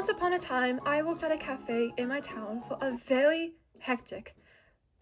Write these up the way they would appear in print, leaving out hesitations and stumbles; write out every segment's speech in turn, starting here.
Once upon a time, I worked at a cafe in my town for a very hectic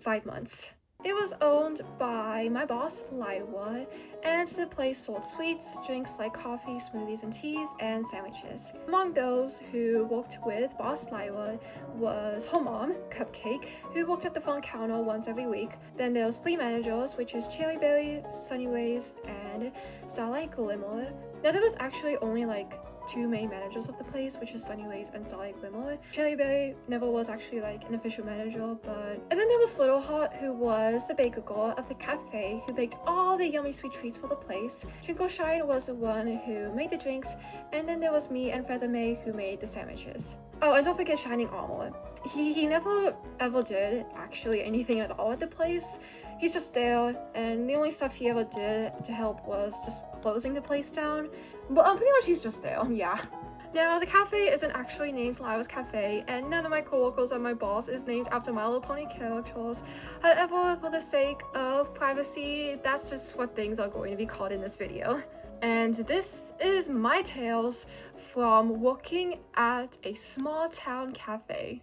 5 months. It was owned by my boss, Lila, and the place sold sweets, drinks like coffee, smoothies, and teas, and sandwiches. Among those who worked with boss Lila was her mom, Cupcake, who worked at the front counter once every week. Then there was 3 managers, which is Cherry Berry, Sunnyways, and Starlight Glimmer. Now there was actually only like 2 main managers of the place, which is Sunnyways and Starlight Glimmer. Cherry Berry never was actually like an official manager, but... And then there was Little Heart, who was the baker girl of the cafe, who baked all the yummy sweet treats for the place. Twinkle Shine was the one who made the drinks, and then there was me and Feather May, who made the sandwiches. Oh, and don't forget Shining Armor. He never ever did actually anything at all at the place. He's just there, and the only stuff he ever did to help was just closing the place down. But pretty much he's just there, yeah. Now, the cafe isn't actually named Lila's Cafe, and none of my coworkers or my boss is named after My Little Pony characters. However, for the sake of privacy, that's just what things are going to be called in this video. And this is my tales from working at a small town cafe.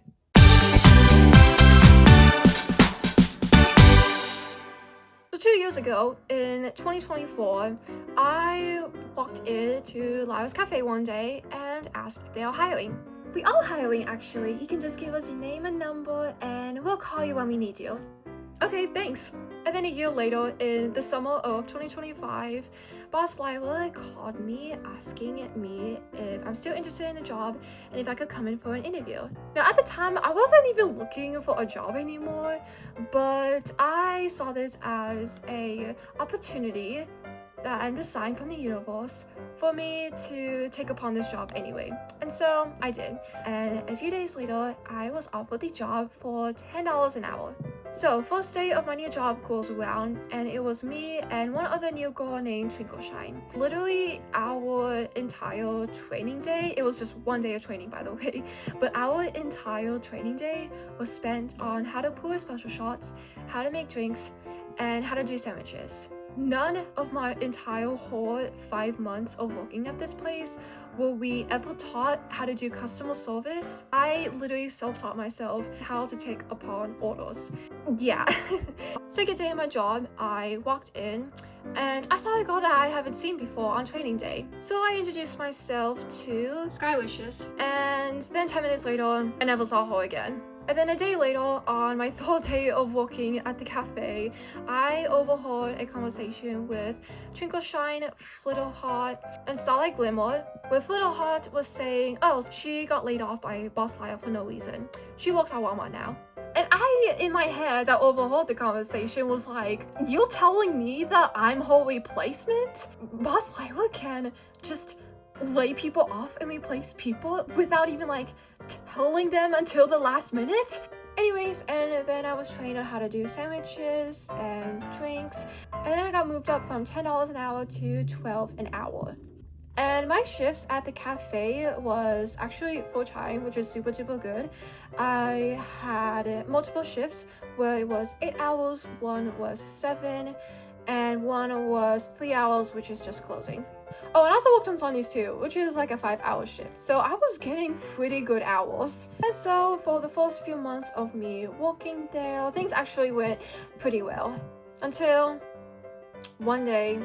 So 2 years ago, in 2024, I walked into Lila's Cafe one day and asked if they are hiring. We are hiring, actually. You can just give us your name and number and we'll call you when we need you. Okay, thanks. And then a year later, in the summer of 2025, Boss Lila called me asking me if I'm still interested in the job and if I could come in for an interview. Now, at the time, I wasn't even looking for a job anymore, but I saw this as an opportunity and a sign from the universe for me to take upon this job anyway. And so I did. And a few days later, I was offered the job for $10 an hour. So, first day of my new job goes around, and it was me and one other new girl named Twinkleshine. Literally, our entire training day, it was just 1 day of training by the way, but our entire training day was spent on how to pour special shots, how to make drinks, and how to do sandwiches. None of my entire whole 5 months of working at this place were we ever taught how to do customer service. I literally self-taught myself how to take upon orders. Yeah. Second day of my job, I walked in and I saw a girl that I haven't seen before on training day. So I introduced myself to Sky Wishes, and then 10 minutes later, I never saw her again. And then a day later, on my 3rd day of working at the cafe, I overheard a conversation with Twinkleshine, Little Heart, and Starlight Glimmer, where Little Heart was saying, oh, she got laid off by Boss Lila for no reason. She works at Walmart now. And I, in my head, that overheard the conversation was like, you're telling me that I'm her replacement? Boss Lila can just lay people off and replace people without even like telling them until the last minute? Anyways, and then I was trained on how to do sandwiches and drinks, and then I got moved up from $10 an hour to $12 an hour. And my shifts at the cafe was actually full-time, which is super duper good. I had multiple shifts where it was 8 hours, one was 7, and one was 3 hours, which is just closing. Oh, and I also worked on Sundays too, which is like a 5-hour shift. So I was getting pretty good hours. And so for the first few months of me working there, things actually went pretty well. Until one day,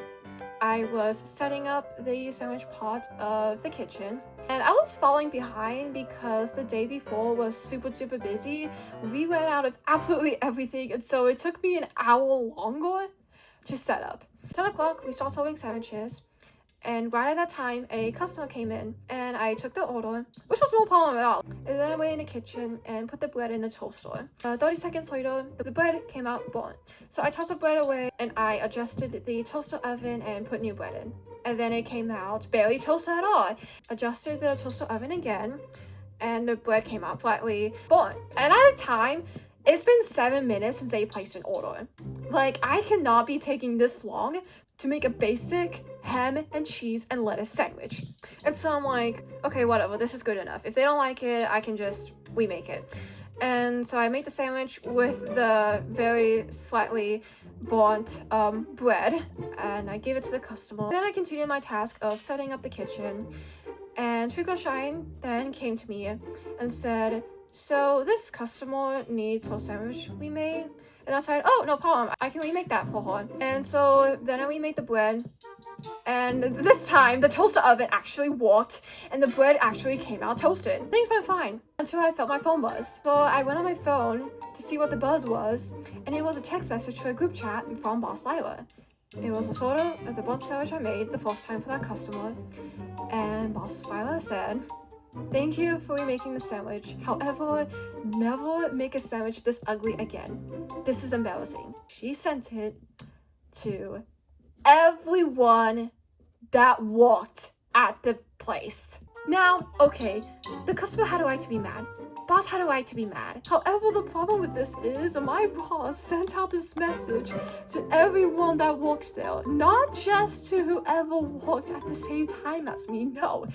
I was setting up the sandwich part of the kitchen, and I was falling behind because the day before was super duper busy. We ran out of absolutely everything, and so it took me an hour longer to set up. 10 o'clock, we start serving sandwiches, and right at that time, a customer came in, and I took the order, which was no problem at all. And then I went in the kitchen and put the bread in the toaster. 30 seconds later, the bread came out burnt. So I tossed the bread away, and I adjusted the toaster oven and put new bread in. And then it came out barely toasted at all. Adjusted the toaster oven again, and the bread came out slightly burnt. And at the time, it's been 7 minutes since they placed an order. Like, I cannot be taking this long to make a basic ham and cheese and lettuce sandwich. And so I'm like, okay, whatever, this is good enough. If they don't like it, I can just remake it. And so I made the sandwich with the very slightly burnt bread, and I gave it to the customer. Then I continued my task of setting up the kitchen, And Trickle Shine then came to me and said, so this customer needs a sandwich we made. And I said, oh, no problem, I can remake that for her. And so then I remade the bread. And this time, the toaster oven actually worked, and the bread actually came out toasted. Things went fine until I felt my phone buzz. So I went on my phone to see what the buzz was, and it was a text message to a group chat from Boss Lila. It was a photo of the bun sandwich I made the first time for that customer, and Boss Lila said, thank you for remaking the sandwich. However, never make a sandwich this ugly again. This is embarrassing. She sent it to everyone that walked at the place. Now, okay, the customer had a right to be mad. Boss had a right to be mad. However, the problem with this is my boss sent out this message to everyone that works there, not just to whoever worked at the same time as me. No,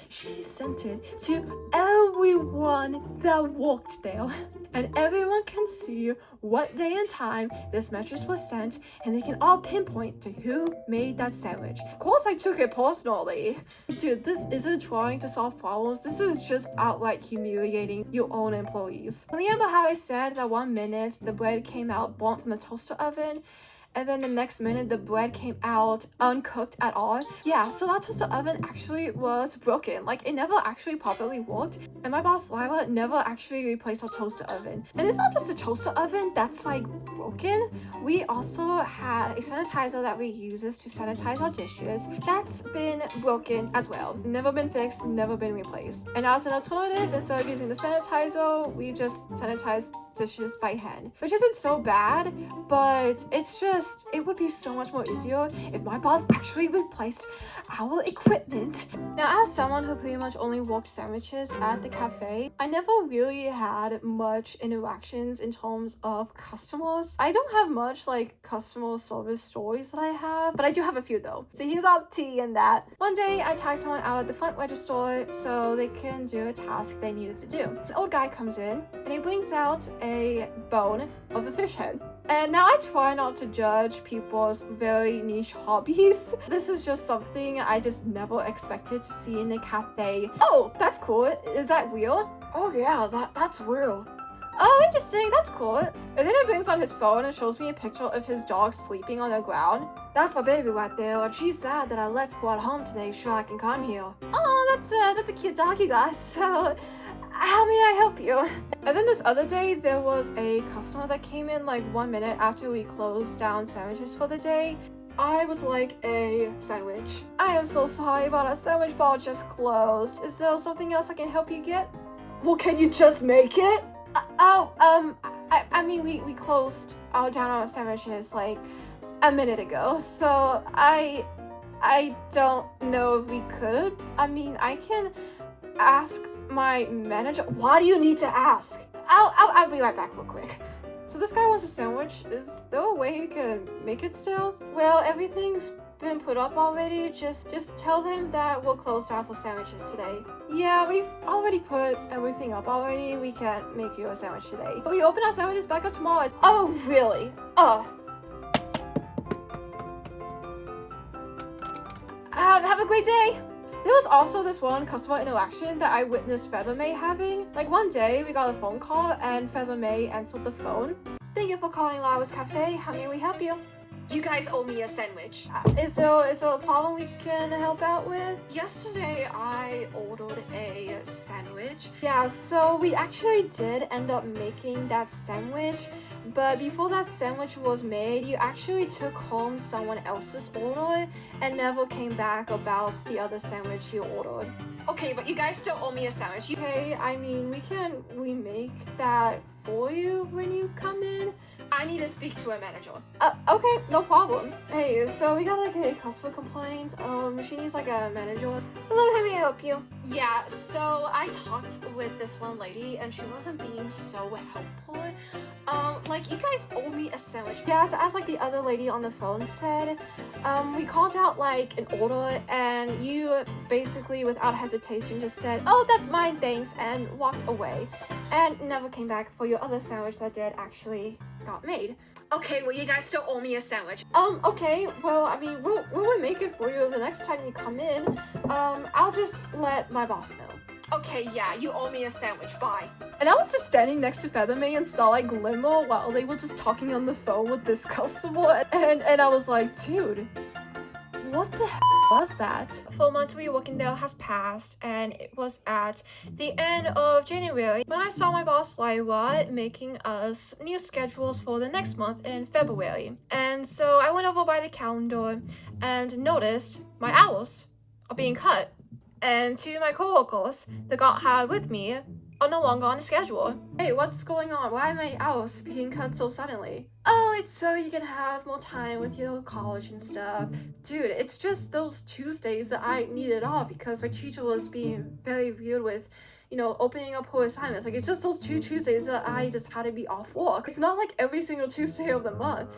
she sent it to everyone that worked there, and everyone can see what day and time this message was sent, and they can all pinpoint to who made that sandwich. Of course, I took it personally. Dude, this isn't trying to solve problems. This is just outright humiliating your own employees. Remember how I said that 1 minute the bread came out burnt from the toaster oven, and then the next minute the bread came out uncooked at all? Yeah, so that toaster oven actually was broken. Like, it never actually properly worked, and my boss Lila never actually replaced our toaster oven. And it's not just a toaster oven that's like broken. We also had a sanitizer that we use to sanitize our dishes that's been broken as well. Never been fixed, never been replaced. And as an alternative, instead of using the sanitizer, we just sanitized dishes by hand, which isn't so bad, but it would be so much more easier if my boss actually replaced our equipment. Now, as someone who pretty much only worked sandwiches at the cafe, I never really had much interactions in terms of customers. I don't have much like customer service stories that I have, but I do have a few though. So here's our tea in that. One day I tagged someone out at the front register so they can do a task they needed to do. An old guy comes in and he brings out a bone of a fish head. And now I try not to judge people's very niche hobbies. This is just something I just never expected to see in a cafe. Oh, that's cool. Is that real? Oh yeah, that's real. Oh, interesting. That's cool. And then he brings out his phone and shows me a picture of his dog sleeping on the ground. That's my baby right there, and she's sad that I left her at home today so I can come here. Oh, that's a cute dog you got. So, how may I help you? And then this other day, there was a customer that came in like 1 minute after we closed down sandwiches for the day. I would like a sandwich. I am so sorry, but our sandwich bar just closed. Is there something else I can help you get? Well, can you just make it? I mean, we closed down our sandwiches like a minute ago, so I don't know if we could. I mean, I can ask my manager. Why do you need to ask? I'll be right back real quick. So this guy wants a sandwich. Is there a way he can make it still? Well, everything's been put up already. Just tell them that we'll close down for sandwiches today. Yeah, we've already put everything up already. We can't make you a sandwich today. But we open our sandwiches back up tomorrow. Oh, really? Have a great day. There was also this one customer interaction that I witnessed Feather May having. Like one day we got a phone call and Feather May answered the phone. Thank you for calling Lara's Cafe. How may we help you? You guys owe me a sandwich. Is there a problem we can help out with? Yesterday I ordered a sandwich. Yeah, so we actually did end up making that sandwich, but before that sandwich was made, you actually took home someone else's order and never came back about the other sandwich you ordered. Okay, but you guys still owe me a sandwich. Okay, I mean, we can remake that for you when you come in. I need to speak to a manager. Okay, no problem. Hey, so we got like a customer complaint. She needs like a manager. Hello, how may I help you? Yeah, so I talked with this one lady and she wasn't being so helpful. Like, you guys owe me a sandwich. Yeah, so as like the other lady on the phone said, we called out like an order and you basically without hesitation just said, oh, that's mine, thanks, and walked away and never came back for your other sandwich that did actually got made. Okay, well, you guys still owe me a sandwich. Okay, well, I mean, we'll make it for you the next time you come in. I'll just let my boss know. Okay, yeah, you owe me a sandwich, bye. And I was just standing next to Feathermay and Starlight Glimmer while they were just talking on the phone with this customer, and I was like, dude, what the was that? 4 months we were working there has passed, and it was at the end of January when I saw my boss Lyra making us new schedules for the next month in February. And so I went over by the calendar and noticed my hours are being cut. And to my coworkers that got hired with me are no longer on the schedule. Hey, what's going on? Why are my hours being cut so suddenly? Oh, it's so you can have more time with your college and stuff. Dude, it's just those Tuesdays that I needed off because my teacher was being very weird with, you know, opening up her assignments. Like, it's just those 2 Tuesdays that I just had to be off work. It's not like every single Tuesday of the month.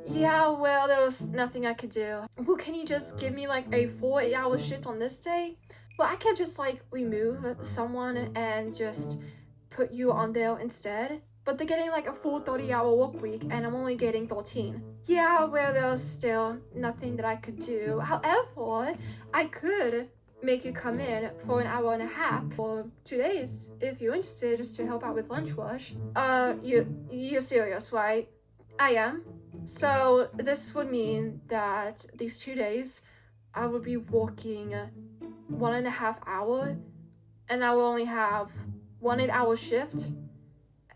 Yeah, well, there was nothing I could do. Well, can you just give me like a 4-8-hour shift on this day? Well, I can't just like remove someone and just put you on there instead. But they're getting like a full 30-hour work week and I'm only getting 13. Yeah, well, there's still nothing that I could do. However, I could make you come in for 1.5 hours for 2 days if you're interested, just to help out with lunch rush. You're serious, right? I am. So this would mean that these 2 days I would be working 1.5 hours and I will only have 1 8-hour shift,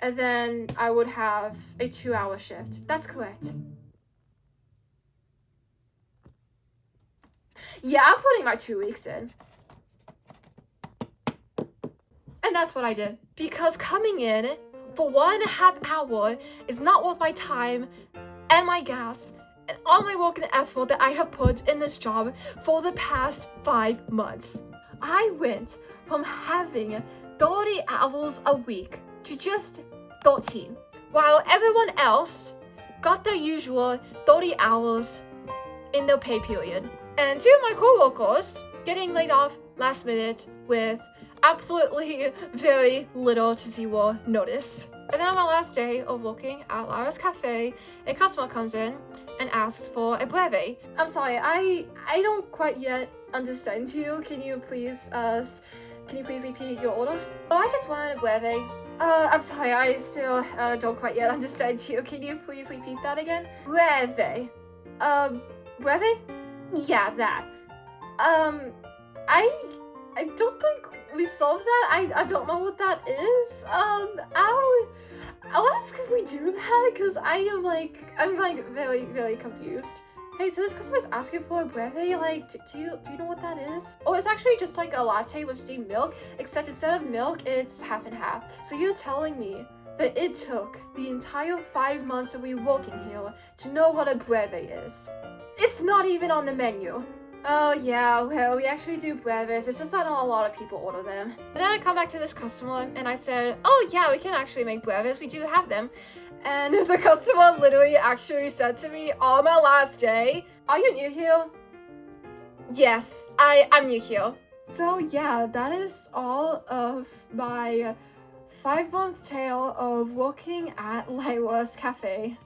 and then I would have a 2-hour shift. That's correct. Yeah, I'm putting my 2 weeks in. And that's what I did. Because coming in for 1.5 hours is not worth my time and my gas and all my work and effort that I have put in this job for the past 5 months. I went from having 30 hours a week to just 13, while everyone else got their usual 30 hours in their pay period. And 2 of my coworkers getting laid off last minute with absolutely very little to zero notice. And then on my last day of working at Lyra's Cafe, a customer comes in and asks for a breve. I'm sorry, I don't quite yet understand you. Can you please repeat your order? Oh, I just wanted a breve. I'm sorry, I still don't quite yet understand you. Can you please repeat that again? Breve. Breve? Yeah, that. I don't think we solved that. I don't know what that is. I'll ask if we do that, because I'm very, very confused. Hey, so this customer's asking for a breve, like, do you know what that is? Oh, it's actually just like a latte with steamed milk, except instead of milk, it's half and half. So you're telling me that it took the entire 5 months of me working here to know what a breve is? It's not even on the menu. Oh yeah, well, we actually do breves. It's just that not a lot of people order them. And then I come back to this customer and I said, oh yeah, we can actually make breves. We do have them. And the customer literally actually said to me on my last day, are you new here? Yes, I'm new here. So yeah, that is all of my 5-month tale of working at Lyra's Cafe.